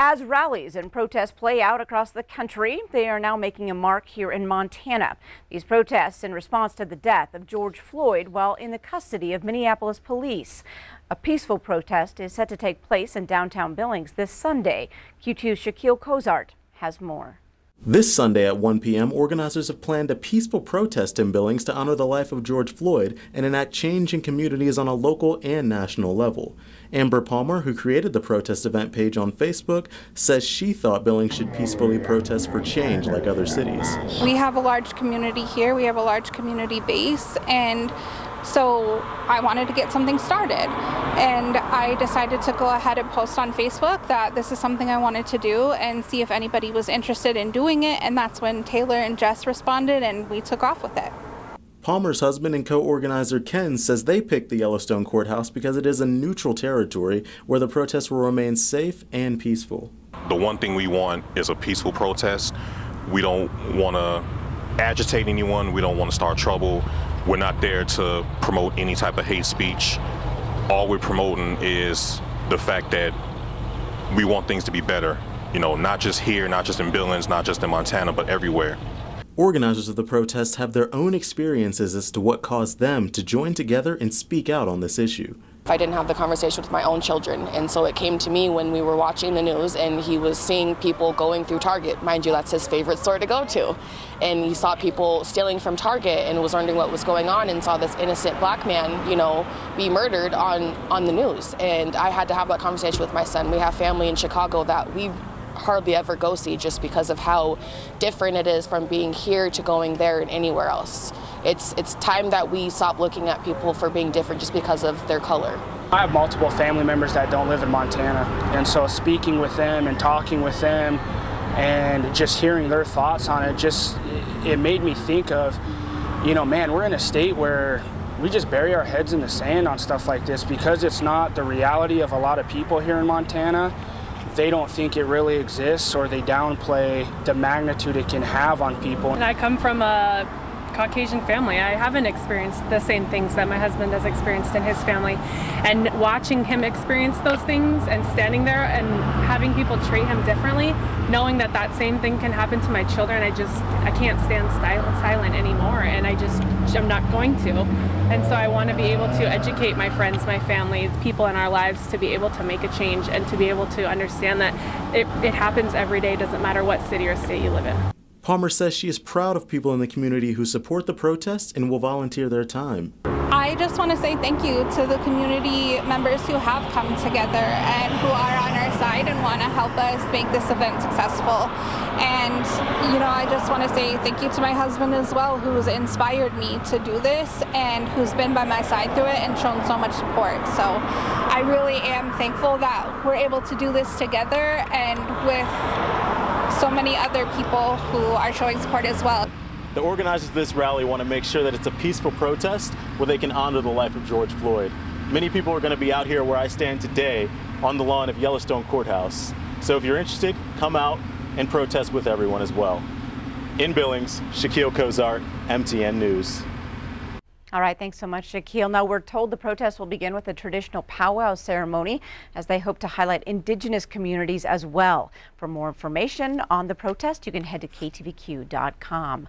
As rallies and protests play out across the country, they are now making a mark here in Montana. These protests in response to the death of George Floyd while in the custody of Minneapolis police. A peaceful protest is set to take place in downtown Billings this Sunday. Q2's Shaquille Cozart has more. This Sunday at 1 p.m., organizers have planned a peaceful protest in Billings to honor the life of George Floyd and enact change in communities on a local and national level. Amber Palmer, who created the protest event page on Facebook, says she thought Billings should peacefully protest for change like other cities. We have a large community here, we have a large community base, and so I wanted to get something started, and I decided to go ahead and post on Facebook that this is something I wanted to do and see if anybody was interested in doing it, and that's when Taylor and Jess responded and we took off with it. Palmer's husband and co-organizer Ken says they picked the Yellowstone courthouse because it is a neutral territory where the protests will remain safe and peaceful. The one thing we want is a peaceful protest. We don't want to agitate anyone. We don't want to start trouble. We're not there to promote any type of hate speech. All we're promoting is the fact that we want things to be better, not just here, not just in Billings, not just in Montana, but everywhere. Organizers of the protests have their own experiences as to what caused them to join together and speak out on this issue. I didn't have the conversation with my own children, and so it came to me when we were watching the news and he was seeing people going through Target. Mind you, that's his favorite store to go to. And he saw people stealing from Target and was wondering what was going on and saw this innocent black man, be murdered on the news. And I had to have that conversation with my son. We have family in Chicago that we hardly ever go see just because of how different it is from being here to going there and anywhere else. It's time that we stop looking at people for being different just because of their color. I have multiple family members that don't live in Montana, and so speaking with them and talking with them and just hearing their thoughts on it, it made me think of, man, we're in a state where we just bury our heads in the sand on stuff like this because it's not the reality of a lot of people here in Montana. They don't think it really exists, or they downplay the magnitude it can have on people. And I come from a Caucasian family. I haven't experienced the same things that my husband has experienced in his family. And watching him experience those things and standing there and having people treat him differently, knowing that that same thing can happen to my children, I can't stand silent anymore, and I'm not going to. And so I want to be able to educate my friends, my family, people in our lives to be able to make a change and to be able to understand that it happens every day, doesn't matter what city or state you live in. Palmer says she is proud of people in the community who support the protests and will volunteer their time. I just want to say thank you to the community members who have come together and who are on our side and want to help us make this event successful. And, I just want to say thank you to my husband as well, who's inspired me to do this and who's been by my side through it and shown so much support. So I really am thankful that we're able to do this together and with so many other people who are showing support as well. The organizers of this rally want to make sure that it's a peaceful protest where they can honor the life of George Floyd. Many people are going to be out here where I stand today on the lawn of Yellowstone Courthouse. So if you're interested, come out and protest with everyone as well. In Billings, Shaquille Cozart, MTN News. All right, thanks so much, Shaquille. Now, we're told the protest will begin with a traditional powwow ceremony as they hope to highlight indigenous communities as well. For more information on the protest, you can head to ktvq.com.